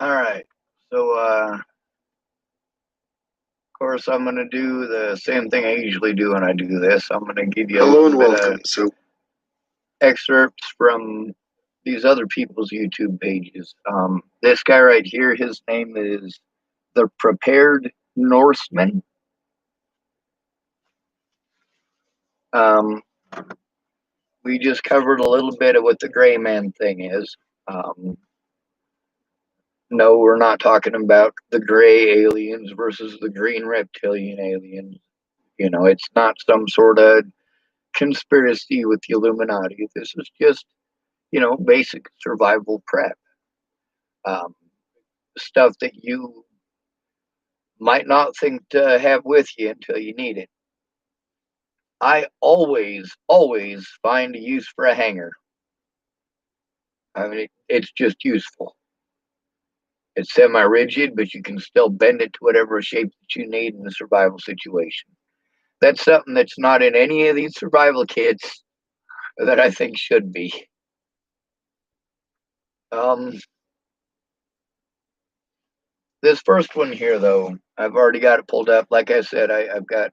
All right. So, of course, I'm going to do the same thing I usually do when I do this. I'm going to give you a Hello little and bit of welcome. So, excerpts from these other people's YouTube pages. This guy right here, his name is The Prepared Norseman. Um, we just covered a little bit of what the gray man thing is. Um, no, we're not talking about the gray aliens versus the green reptilian aliens. You know, it's not some sort of conspiracy with the Illuminati. This is just, basic survival prep. Um, Stuff that you might not think to have with you until you need it. I always find a use for a hanger. I mean, it's just useful. It's semi rigid, but you can still bend it to whatever shape that you need in a survival situation. That's something that's not in any of these survival kits that I think should be. Um, this first one here, though, I've already got it pulled up. Like I said, I've got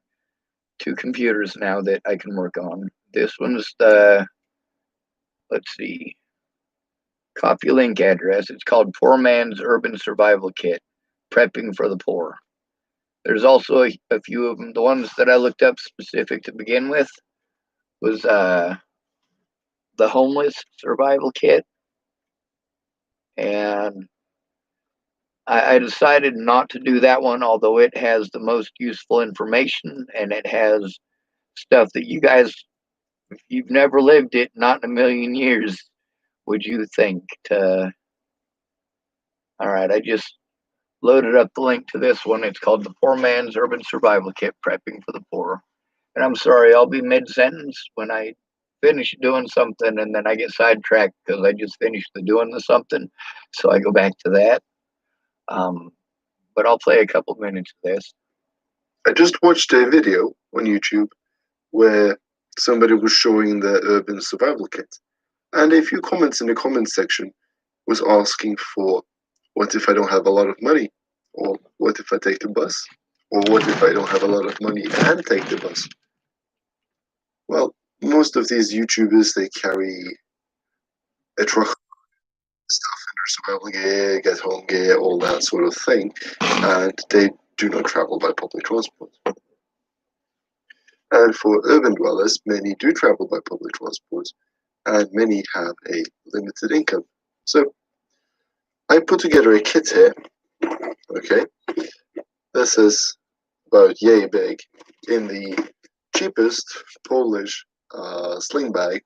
two computers now that I can work on. This one's the, let's see, copy link address. It's called Poor Man's Urban Survival Kit, Prepping for the Poor. There's also a few of them. The ones that I looked up specific to begin with was the Homeless Survival Kit. And I decided not to do that one, although it has the most useful information and it has stuff that you guys, if you've never lived it, not in a million years, would you think to. All right, I just loaded up the link to this one. It's called The Poor Man's Urban Survival Kit, Prepping for the Poor. And I'm sorry, I'll be mid sentence when I finish doing something and then I get sidetracked because I just finished doing the something. So I go back to that. Um, but I'll play a couple minutes of this. I just watched a video on YouTube where somebody was showing the urban survival kit, and a few comments in the comments section was asking for what if I don't have a lot of money, or what if I take the bus, or what if I don't have a lot of money and take the bus. Well, most of these YouTubers, they carry a truck stuff in their survival gear, get home gear, all that sort of thing, and they do not travel by public transport. And for urban dwellers, many do travel by public transport, and many have a limited income. So I put together a kit here. Okay, this is about yay big in the cheapest Polish sling bag,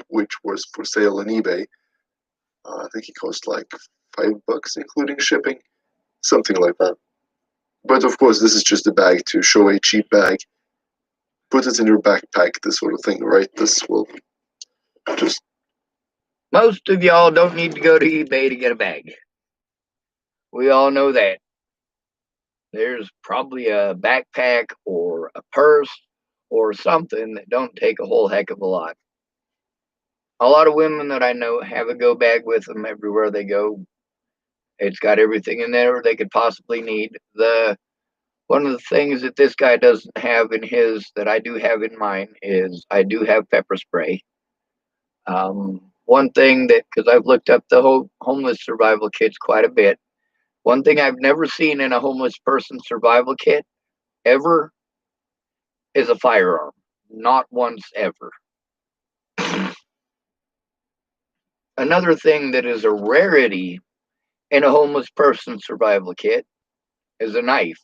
which was for sale on eBay. I think it cost like $5 including shipping, something like that. But of course, this is just a bag to show a cheap bag. Put it in your backpack, this sort of thing, right? This will just. Most of y'all don't need to go to eBay to get a bag. We all know that. There's probably a backpack or a purse or something that don't take a whole heck of a lot. A lot of women that I know have a go bag with them everywhere they go. It's got everything in there they could possibly need. The One of the things that this guy doesn't have in his that I do have in mine is I do have pepper spray. One thing that, because I've looked up the whole homeless survival kits quite a bit, one thing I've never seen in a homeless person survival kit ever is a firearm. Not once ever. Another thing that is a rarity in a homeless person survival kit is a knife.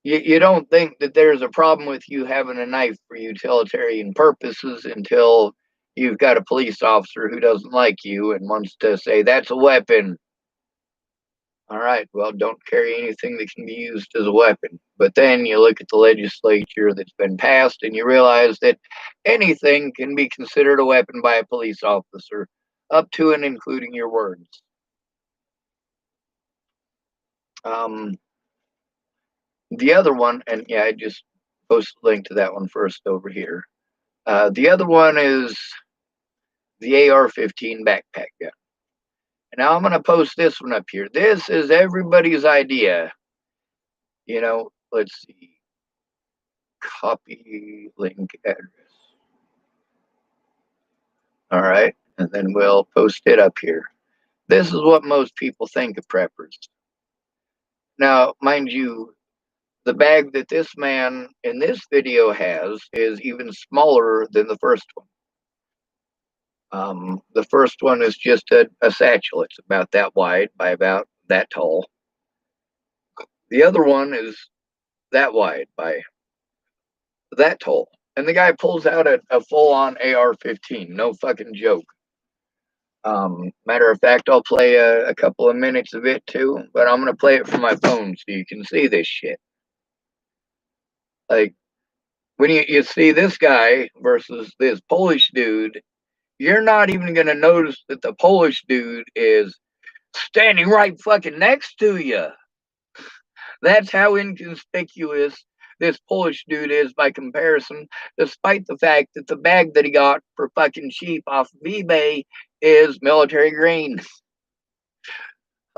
You don't think that there's a problem with you having a knife for utilitarian purposes until you've got a police officer who doesn't like you and wants to say that's a weapon. All right, well, don't carry anything that can be used as a weapon. But then you look at the legislature that's been passed and you realize that anything can be considered a weapon by a police officer, up to and including your words. Um, the other one, and yeah, I just posted a link to that one first over here. The other one is the AR-15 backpack gun. And now I'm going to post this one up here. This is everybody's idea. You know, let's see. Copy link address. All right. And then we'll post it up here. This is what most people think of preppers. Now, mind you, the bag that this man in this video has is even smaller than the first one. The first one is just a satchel. It's about that wide by about that tall. The other one is that wide by that tall. And the guy pulls out a full-on AR-15. No fucking joke. Matter of fact, I'll play a couple of minutes of it too, but I'm going to play it from my phone so you can see this shit. Like, when you see this guy versus this Polish dude, you're not even going to notice that the Polish dude is standing right fucking next to you. That's how inconspicuous this Polish dude is by comparison, despite the fact that the bag that he got for fucking cheap off of eBay is military green.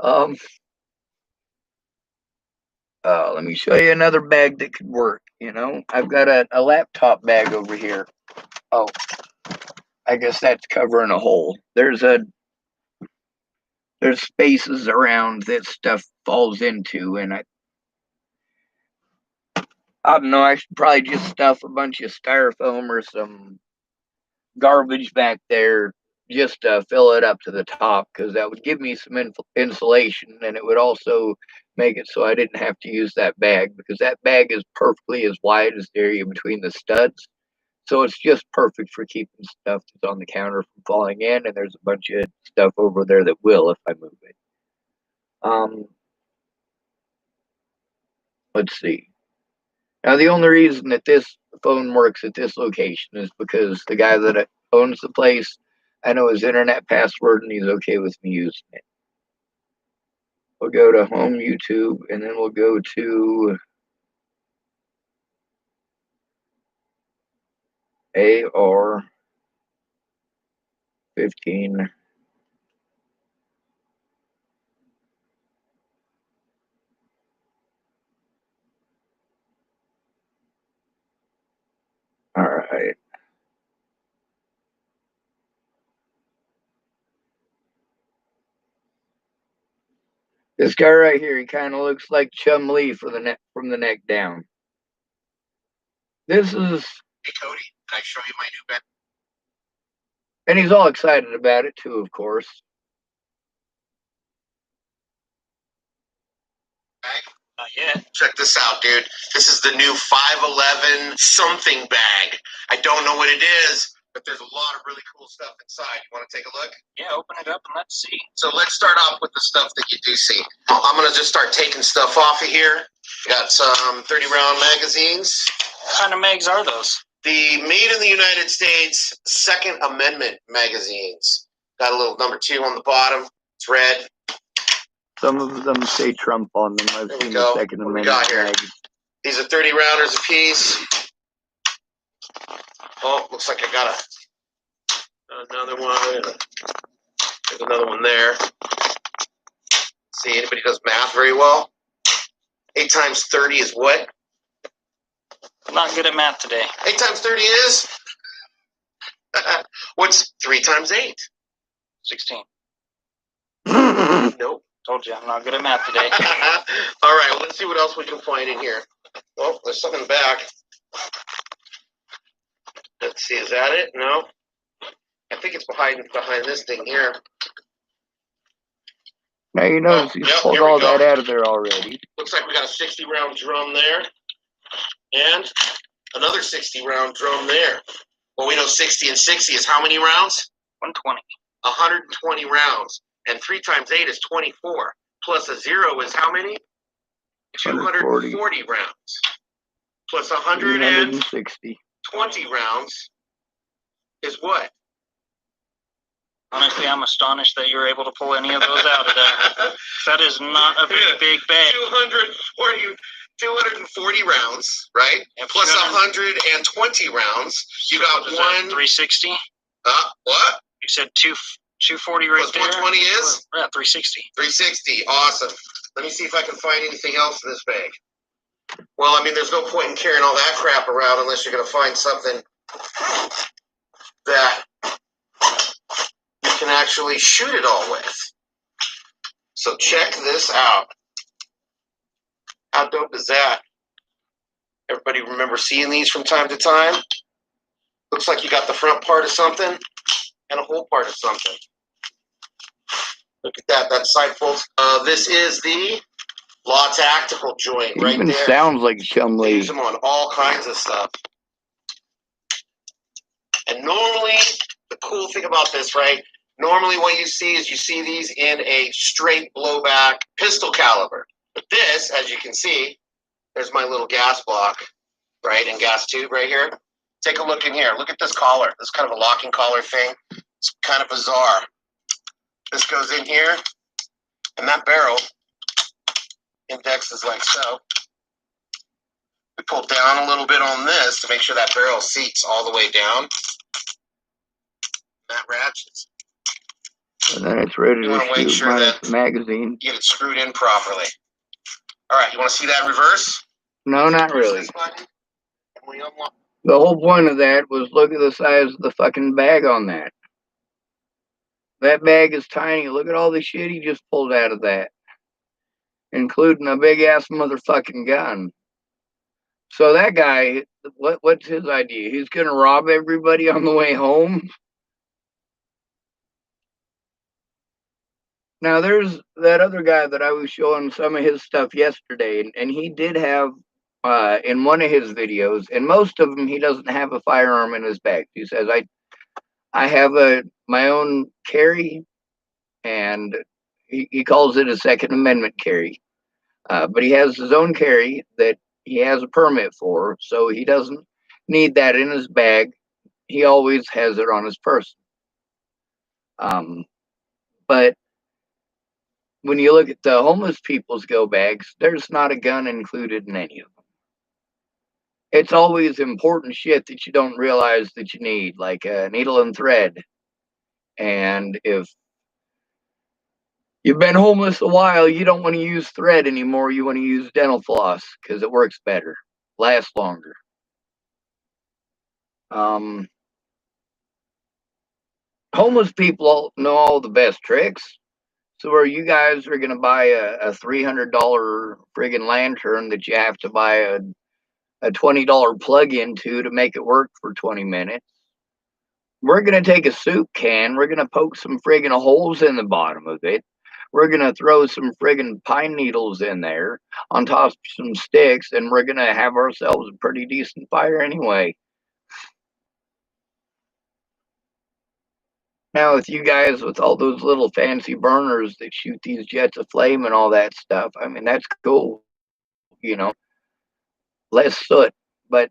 Let me show you another bag that could work. You know, I've got a laptop bag over here. Oh, I guess that's covering a hole. There's spaces around that stuff falls into, and I don't know, I should probably just stuff a bunch of styrofoam or some garbage back there just to fill it up to the top, because that would give me some insulation, and it would also make it so I didn't have to use that bag, because that bag is perfectly as wide as the area between the studs. So it's just perfect for keeping stuff that's on the counter from falling in, and there's a bunch of stuff over there that will if I move it. Let's see. Now, the only reason that this phone works at this location is because the guy that owns the place, I know his internet password, and he's okay with me using it. We'll go to home YouTube, and then we'll go to AR-15. All right. This guy right here, he kind of looks like Chum-Li from the neck down. This is... Hey, Cody, can I show you my new bag? And he's all excited about it, too, of course. Not yet. Check this out, dude. This is the new 511 something bag. I don't know what it is, but there's a lot of really cool stuff inside. You want to take a look? Yeah, open it up and let's see. So let's start off with the stuff that you do see. I'm going to just start taking stuff off of here. Got some 30-round magazines. What kind of mags are those? The Made in the United States Second Amendment magazines. Got a little number 2 on the bottom. It's red. Some of them say Trump on them. I've seen the Second Amendment. Got here. These are 30 rounders a piece. Oh, looks like I got another one. There's another one there. See, anybody does math very well? 8 times 30 is what? I'm not good at math today. 8 times 30 is? What's 3 times 8? 16. Nope. Told you, I'm not good at math today. All right, well, let's see what else we can find in here. Oh, there's something in the back. Let's see, is that it? No. I think it's behind this thing here. Now you notice he's pulled all that out of there already. Looks like we got a 60-round drum there. And another 60-round drum there. Well, we know 60 and 60 is how many rounds? 120. 120 rounds. And 3 times 8 is 24. Plus a 0 is how many? 240 rounds. Plus 160. 20 rounds is what? Honestly, I'm astonished that you're able to pull any of those out of that. That is not a very big bag. 240 rounds, right? And plus 120 rounds. You got one. 360? What? You said 240 right there. 120 is? Yeah, 360. 360. Awesome. Let me see if I can find anything else in this bag. Well, I mean, there's no point in carrying all that crap around unless you're going to find something that you can actually shoot it all with. So check this out. How dope is that? Everybody remember seeing these from time to time? Looks like you got the front part of something and a whole part of something. Look at that. That side folds. This is the Law Tactical joint It right even there. sounds like They Chumley. use them on all kinds of stuff. And normally, the cool thing about this, right? Normally what you see is you see these in a straight blowback pistol caliber. But this, as you can see, there's my little gas block, right, and gas tube right here. Take a look in here. Look at this collar. This is kind of a locking collar thing. It's kind of bizarre. This goes in here, and that barrel indexes like so. We pull down a little bit on this to make sure that barrel seats all the way down. That ratchets. And then it's ready You to wanna make shoot sure minus that- the magazine. You get it screwed in properly. All right, you want to see that reverse? No, not Push really. this button, and we unlock. The whole point of that was look at the size of the fucking bag on that. That bag is tiny. Look at all the shit he just pulled out of that, including a big ass motherfucking gun. So that guy, what's his idea? He's gonna rob everybody on the way home. Now there's that other guy that I was showing some of his stuff yesterday, and he did have in one of his videos, and most of them he doesn't have a firearm in his bag. He says I have my own carry, and he calls it a Second Amendment carry, but he has his own carry that he has a permit for, so he doesn't need that in his bag. He always has it on his person. But when you look at the homeless people's go bags, there's not a gun included in any of them. It's always important shit that you don't realize that you need, like a needle and thread. And if you've been homeless a while, you don't want to use thread anymore. You want to use dental floss because it works better, lasts longer. Homeless people know all the best tricks. So where you guys are going to buy a $300 friggin' lantern that you have to buy a $20 plug-in to make it work for 20 minutes. We're going to take a soup can. We're going to poke some friggin' holes in the bottom of it. We're going to throw some friggin' pine needles in there on top of some sticks, and we're going to have ourselves a pretty decent fire anyway. Now, with you guys with all those little fancy burners that shoot these jets of flame and all that stuff, I mean, that's cool, you know, less soot. But,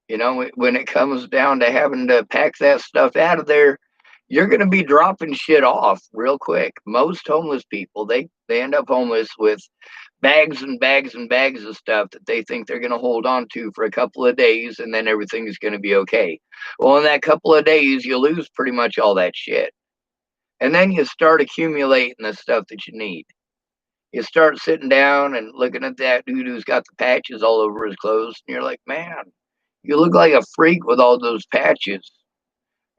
you know, when it comes down to having to pack that stuff out of there, you're going to be dropping shit off real quick. Most homeless people, they end up homeless with bags and bags and bags of stuff that they think they're going to hold on to for a couple of days, and then everything's going to be okay. Well, in that couple of days, you lose pretty much all that shit. And then you start accumulating the stuff that you need. You start sitting down and looking at that dude who's got the patches all over his clothes, and you're like, man, you look like a freak with all those patches.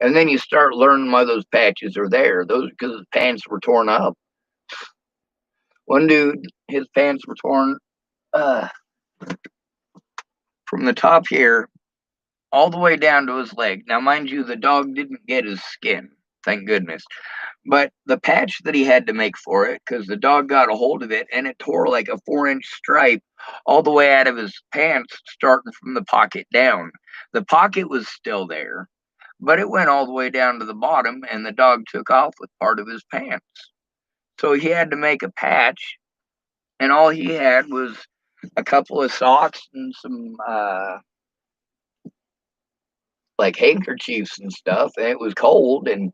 And then you start learning why those patches are there. Those because his pants were torn up. One dude, his pants were torn from the top here all the way down to his leg. Now, mind you, the dog didn't get his skin, thank goodness. But the patch that he had to make for it, because the dog got a hold of it, and it tore like a 4-inch stripe all the way out of his pants, starting from the pocket down. The pocket was still there, but it went all the way down to the bottom, and the dog took off with part of his pants. So he had to make a patch, and all he had was a couple of socks and some like handkerchiefs and stuff, and it was cold, and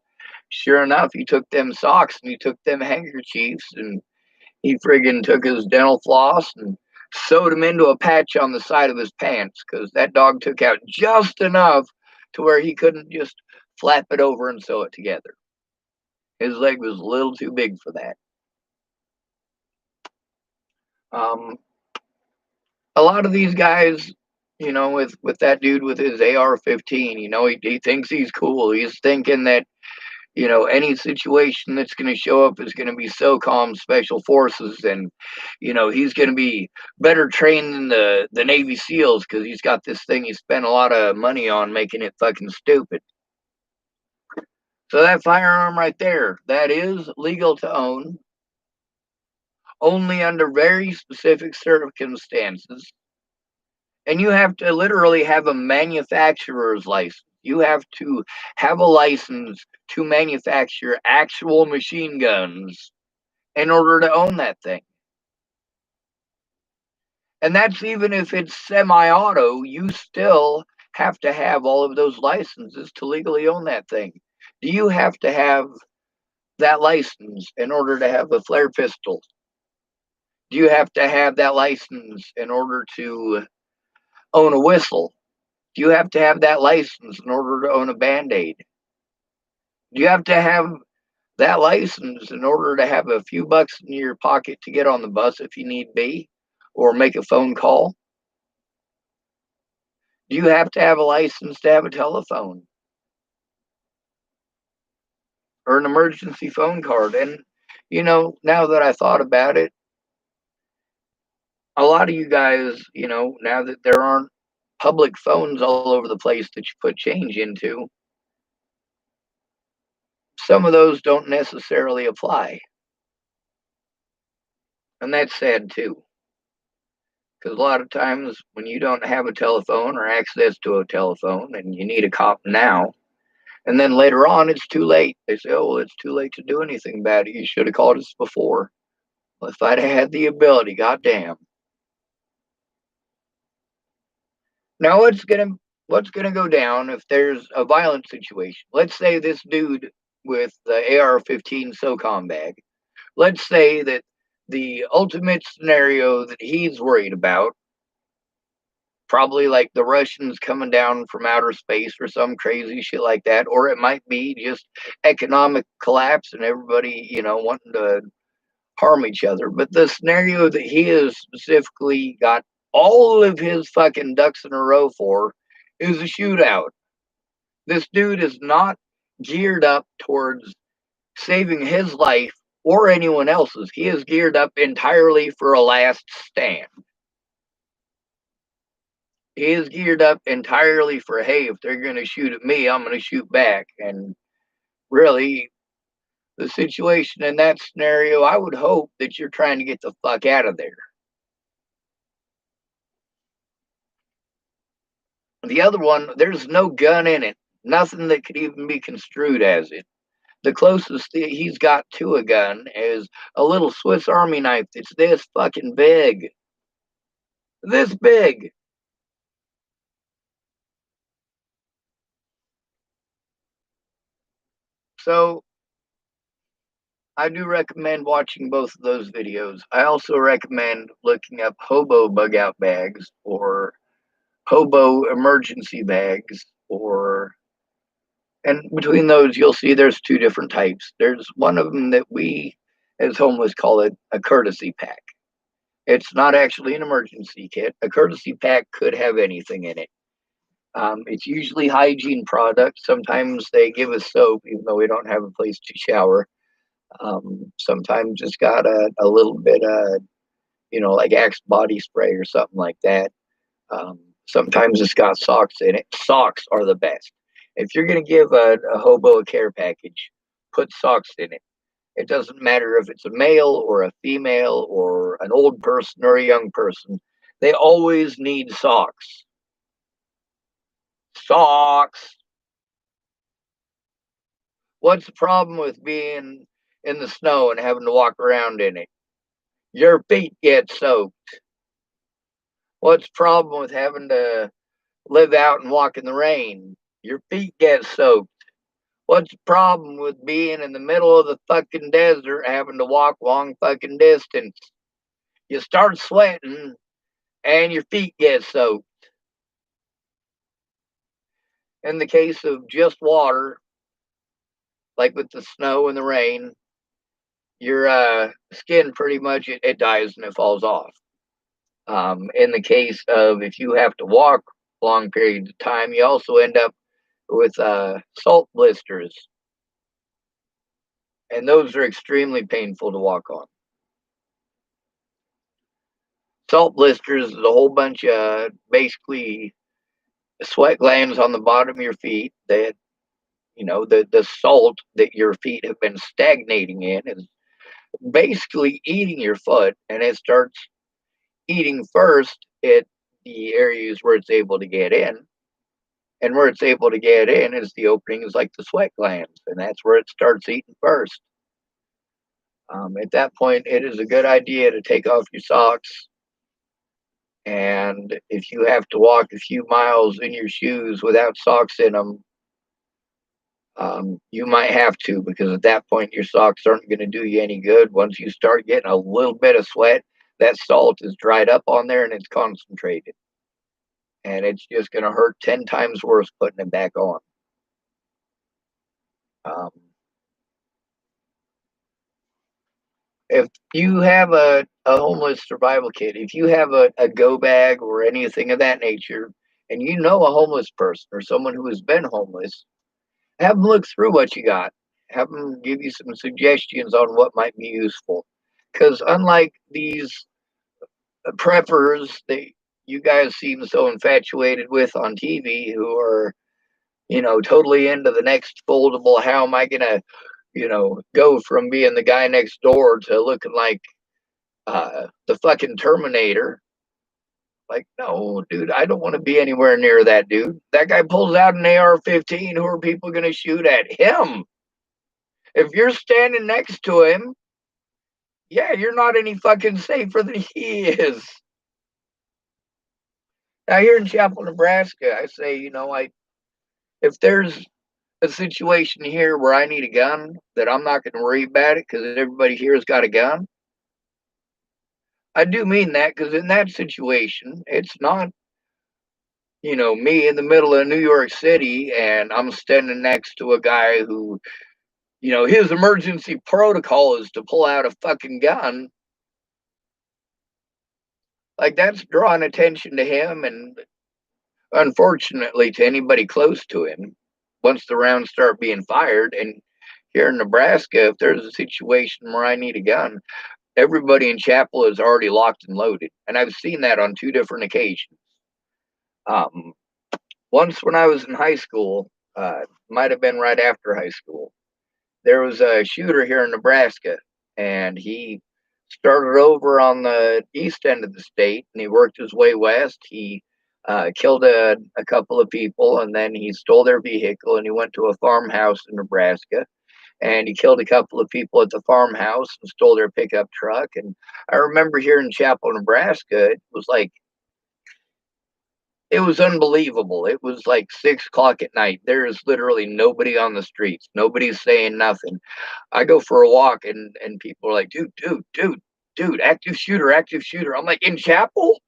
sure enough, he took them socks and he took them handkerchiefs and he friggin' took his dental floss and sewed them into a patch on the side of his pants because that dog took out just enough to where he couldn't just flap it over and sew it together. His leg was a little too big for that. A lot of these guys, with that dude with his AR-15, he thinks he's cool. He's thinking that, any situation that's going to show up is going to be SOCOM Special Forces, and, he's going to be better trained than the Navy SEALs because he's got this thing he spent a lot of money on making it fucking stupid. So that firearm right there, that is legal to own, only under very specific circumstances. And you have to literally have a manufacturer's license. You have to have a license to manufacture actual machine guns in order to own that thing. And that's even if it's semi-auto, you still have to have all of those licenses to legally own that thing. Do you have to have that license in order to have a flare pistol? Do you have to have that license in order to own a whistle? Do you have to have that license in order to own a Band-Aid? Do you have to have that license in order to have a few bucks in your pocket to get on the bus if you need be, or make a phone call? Do you have to have a license to have a telephone or an emergency phone card? And, now that I thought about it, a lot of you guys, now that there aren't public phones all over the place that you put change into, some of those don't necessarily apply. And that's sad too. Because a lot of times when you don't have a telephone or access to a telephone and you need a cop now, and then later on it's too late. They say, oh, well, it's too late to do anything about it. You should have called us before. Well, if I'd had the ability, goddamn. Now what's gonna go down if there's a violent situation? Let's say this dude with the AR-15 SOCOM bag. Let's say that the ultimate scenario that he's worried about, probably like the Russians coming down from outer space or some crazy shit like that, or it might be just economic collapse and everybody, wanting to harm each other. But the scenario that he has specifically got all of his fucking ducks in a row for is a shootout. This dude is not geared up towards saving his life or anyone else's. He is geared up entirely for a last stand. He is geared up entirely for, hey, if they're going to shoot at me, I'm going to shoot back. And really, the situation in that scenario, I would hope that you're trying to get the fuck out of there. The other one, there's no gun in it. Nothing that could even be construed as it. The closest he's got to a gun is a little Swiss Army knife that's this fucking big. This big. So I do recommend watching both of those videos. I also recommend looking up hobo bug out bags or hobo emergency bags, and between those you'll see there's two different types. There's one of them that we as homeless call it a courtesy pack. It's not actually an emergency kit. A courtesy pack could have anything in it. It's usually hygiene products. Sometimes they give us soap, even though we don't have a place to shower. Sometimes it's got a little bit of, like Axe body spray or something like that. Sometimes it's got socks in it. Socks are the best. If you're going to give a hobo a care package, put socks in it. It doesn't matter if it's a male or a female or an old person or a young person. They always need socks. Socks. What's the problem with being in the snow and having to walk around in it? Your feet get soaked. What's the problem with having to live out and walk in the rain? Your feet get soaked. What's the problem with being in the middle of the fucking desert having to walk long fucking distance? You start sweating and your feet get soaked. In the case of just water, like with the snow and the rain, your skin pretty much it dies and it falls off. In the case of if you have to walk long periods of time, you also end up with salt blisters, and those are extremely painful to walk on. Salt blisters is a whole bunch of basically sweat glands on the bottom of your feet that the salt that your feet have been stagnating in is basically eating your foot, and it starts eating first at the areas where it's able to get in. And where it's able to get in is the openings like the sweat glands, and that's where it starts eating first. At that point, it is a good idea to take off your socks. And if you have to walk a few miles in your shoes without socks in them, you might have to, because at that point, your socks aren't going to do you any good. Once you start getting a little bit of sweat, that salt is dried up on there and it's concentrated. And it's just going to hurt 10 times worse putting it back on. If you have a homeless survival kit, if you have a go bag or anything of that nature, and you know a homeless person or someone who has been homeless, have them look through what you got. Have them give you some suggestions on what might be useful. Because unlike these preppers that you guys seem so infatuated with on TV, who are, totally into the next foldable, how am I going to, go from being the guy next door to looking like the fucking Terminator. Like, no, dude, I don't want to be anywhere near that dude. That guy pulls out an AR-15. Who are people going to shoot at? Him. If you're standing next to him, yeah, you're not any fucking safer than he is. Now, here in Chapel, Nebraska, I say, if there's a situation here where I need a gun, that I'm not going to worry about it because everybody here has got a gun. I do mean that, because in that situation, it's not, me in the middle of New York City and I'm standing next to a guy who, his emergency protocol is to pull out a fucking gun. Like, that's drawing attention to him and, unfortunately, to anybody close to him once the rounds start being fired. And here in Nebraska, if there's a situation where I need a gun, everybody in Chapel is already locked and loaded. And I've seen that on 2 different occasions. Once when I was in high school, might have been right after high school, there was a shooter here in Nebraska, and he started over on the east end of the state, and he worked his way west. He killed a couple of people, and then he stole their vehicle, and he went to a farmhouse in Nebraska, and he killed a couple of people at the farmhouse and stole their pickup truck. And I remember here in Chapel, Nebraska, it was unbelievable. It was like 6 o'clock at night. There is literally nobody on the streets. Nobody's saying nothing. I go for a walk and people are like, dude, active shooter, active shooter. I'm like, in Chapel?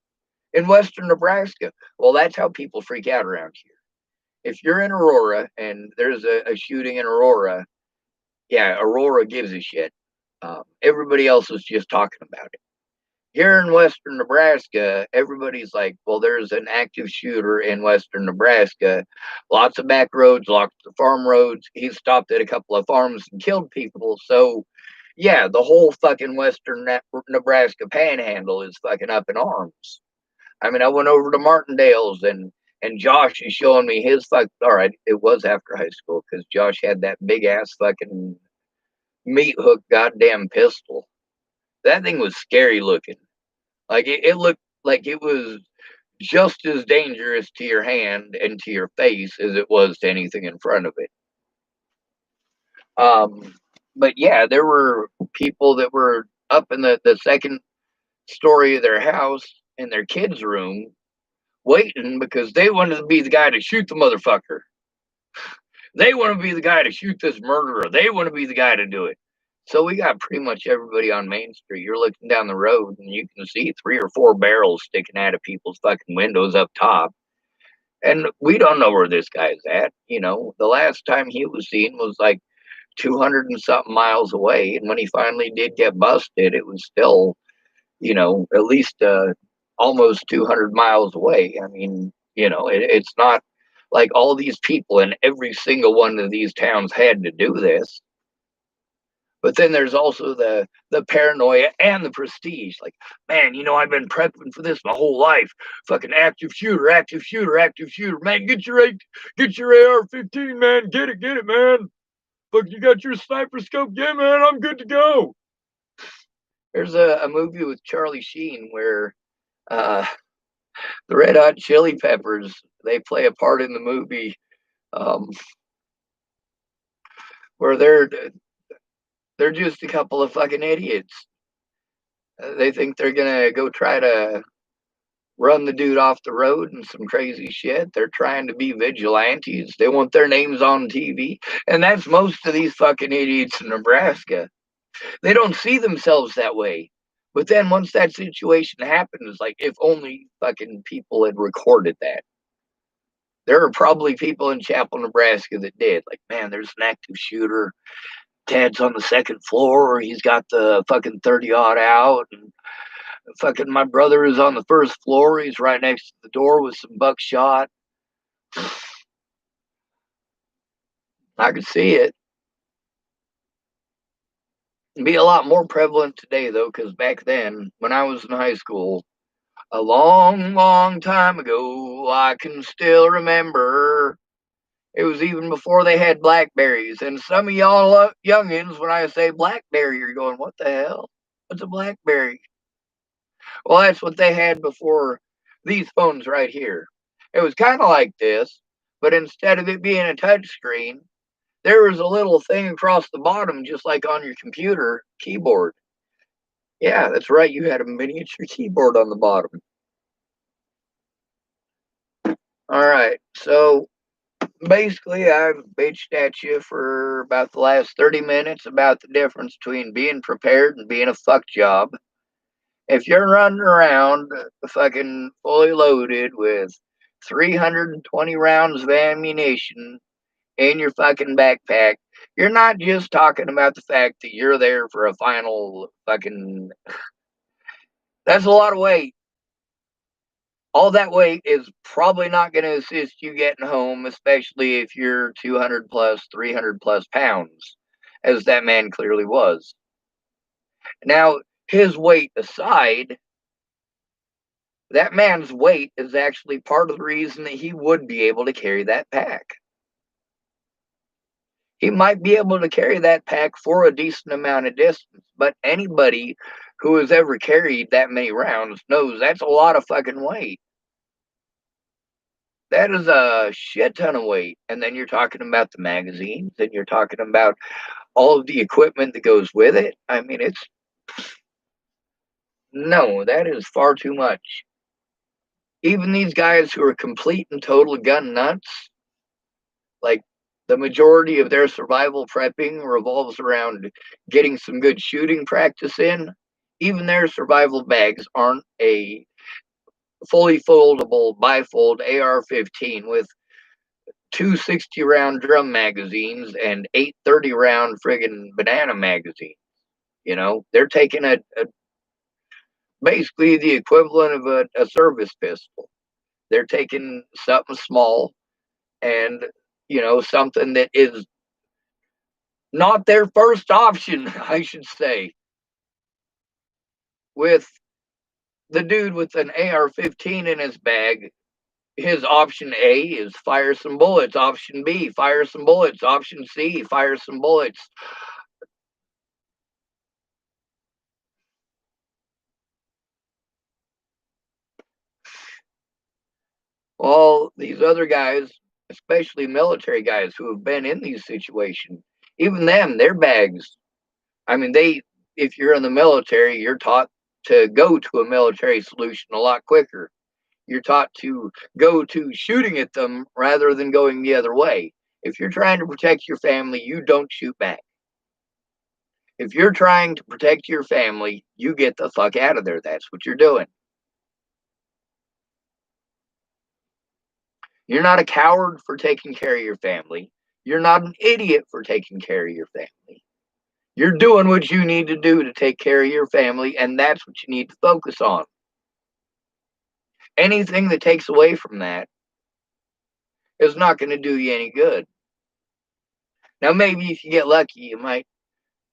In Western Nebraska? Well, that's how people freak out around here. If you're in Aurora and there's a shooting in Aurora, yeah, Aurora gives a shit. Everybody else is just talking about it. Here in Western Nebraska, everybody's like, well, there's an active shooter in Western Nebraska. Lots of back roads, lots of farm roads. He stopped at a couple of farms and killed people. So, yeah, the whole fucking Western Nebraska panhandle is fucking up in arms. I mean, I went over to Martindale's and Josh is showing me his all right, it was after high school because Josh had that big ass fucking meat hook goddamn pistol. That thing was scary looking. Like it looked like it was just as dangerous to your hand and to your face as it was to anything in front of it. But yeah, there were people that were up in the second story of their house in their kids' room waiting because they wanted to be the guy to shoot the motherfucker. They want to be the guy to shoot this murderer. They want to be the guy to do it. So we got pretty much everybody on Main Street. You're looking down the road and you can see 3 or 4 barrels sticking out of people's fucking windows up top. And we don't know where this guy's at. The last time he was seen was like 200 and something miles away. And when he finally did get busted, it was still, at least almost 200 miles away. I mean, it's not like all these people in every single one of these towns had to do this. But then there's also the paranoia and the prestige. Like, man, I've been prepping for this my whole life. Fucking active shooter, active shooter, active shooter. Man, get your AR-15, man. Get it, man. Look, you got your sniper scope. Yeah, man, I'm good to go. There's a movie with Charlie Sheen where the Red Hot Chili Peppers, they play a part in the movie where they're just a couple of fucking idiots. They think they're gonna go try to run the dude off the road and some crazy shit. They're trying to be vigilantes. They want their names on TV. And that's most of these fucking idiots in Nebraska. They don't see themselves that way. But then once that situation happens, like if only fucking people had recorded that. There are probably people in Chapel, Nebraska that did. Like, man, there's an active shooter. Tad's on the second floor. He's got the fucking 30-aught out. And fucking my brother is on the first floor. He's right next to the door with some buckshot. I could see it. It'd be a lot more prevalent today, though, because back then, when I was in high school, a long, long time ago, I can still remember. It was even before they had Blackberries. And some of y'all youngins, when I say Blackberry, you're going, what the hell? What's a Blackberry? Well, that's what they had before these phones right here. It was kind of like this, but instead of it being a touch screen, there was a little thing across the bottom, just like on your computer keyboard. Yeah, that's right. You had a miniature keyboard on the bottom. All right. So basically, I've bitched at you for about the last 30 minutes about the difference between being prepared and being a fuck job. If you're running around fucking fully loaded with 320 rounds of ammunition in your fucking backpack, you're not just talking about the fact that you're there for a final fucking. That's a lot of weight. All that weight is probably not going to assist you getting home, especially if you're 200 plus, 300 plus pounds, as that man clearly was. Now, his weight aside, that man's weight is actually part of the reason that he would be able to carry that pack. He might be able to carry that pack for a decent amount of distance, but anybody who has ever carried that many rounds knows that's a lot of fucking weight. That is a shit ton of weight. And then you're talking about the magazines, and you're talking about all of the equipment that goes with it. I mean, no, that is far too much. Even these guys who are complete and total gun nuts, like the majority of their survival prepping revolves around getting some good shooting practice in. Even their survival bags aren't a fully foldable bifold AR-15 with 2 60-round drum magazines and 8 30-round friggin' banana magazines. They're taking basically the equivalent of a service pistol. They're taking something small and, something that is not their first option, I should say. With the dude with an AR-15 in his bag, his option A is fire some bullets. Option B, fire some bullets. Option C, fire some bullets. All these other guys, especially military guys who have been in these situations, even them, their bags. I mean, if you're in the military, you're taught to go to a military solution a lot quicker. You're taught to go to shooting at them rather than going the other way. If you're trying to protect your family, you don't shoot back. If you're trying to protect your family, you get the fuck out of there. That's what you're doing. You're not a coward for taking care of your family. You're not an idiot for taking care of your family. You're doing what you need to do to take care of your family, and that's what you need to focus on. Anything that takes away from that is not going to do you any good. Now, maybe if you get lucky, you might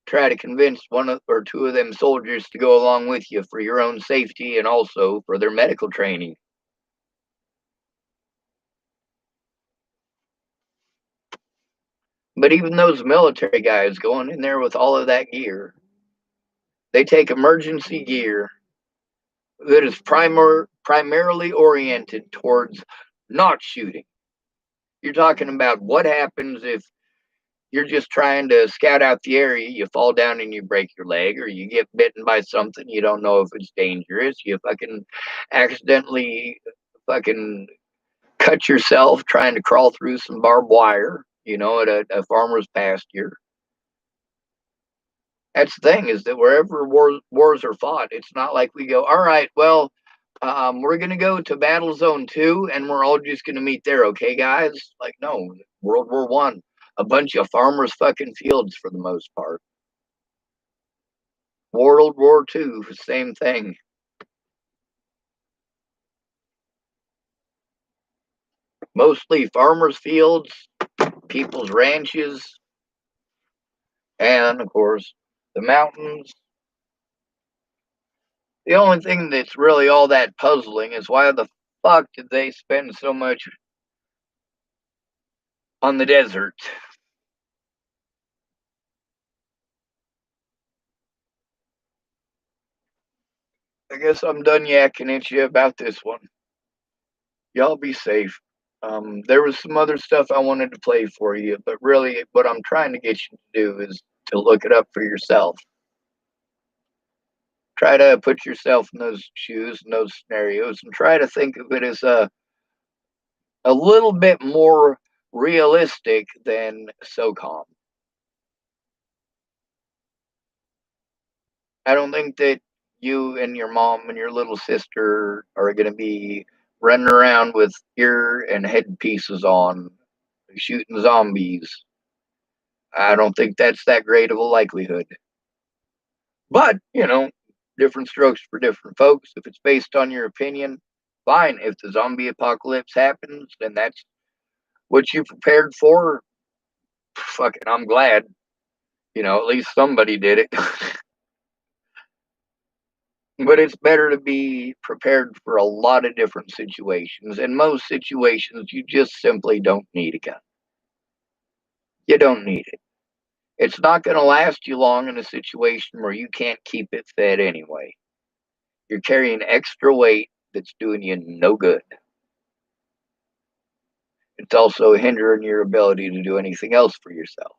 try to convince one or two of them soldiers to go along with you for your own safety and also for their medical training. But even those military guys going in there with all of that gear, they take emergency gear that is primarily oriented towards not shooting. You're talking about what happens if you're just trying to scout out the area, you fall down and you break your leg, or you get bitten by something, you don't know if it's dangerous, you fucking accidentally fucking cut yourself trying to crawl through some barbed wire, at a farmer's pasture. That's the thing, is that wherever wars are fought, it's not like we go, all right, well, we're going to go to Battle Zone 2 and we're all just going to meet there, okay, guys? Like, no, World War One, a bunch of farmers' fucking fields for the most part. World War II, same thing. Mostly farmers' fields, people's ranches, and, of course, the mountains. The only thing that's really all that puzzling is why the fuck did they spend so much on the desert? I guess I'm done yakking at you about this one. Y'all be safe. There was some other stuff I wanted to play for you, but really what I'm trying to get you to do is to look it up for yourself. Try to put yourself in those shoes and those scenarios and try to think of it as a little bit more realistic than SOCOM. I don't think that you and your mom and your little sister are going to be running around with ear and headpieces on, shooting zombies. I don't think that's that great of a likelihood. But, different strokes for different folks. If it's based on your opinion, fine. If the zombie apocalypse happens, then that's what you prepared for. Fucking, I'm glad. At least somebody did it. But it's better to be prepared for a lot of different situations. In most situations, you just simply don't need a gun. You don't need it. It's not going to last you long in a situation where you can't keep it fed anyway. You're carrying extra weight that's doing you no good. It's also hindering your ability to do anything else for yourself.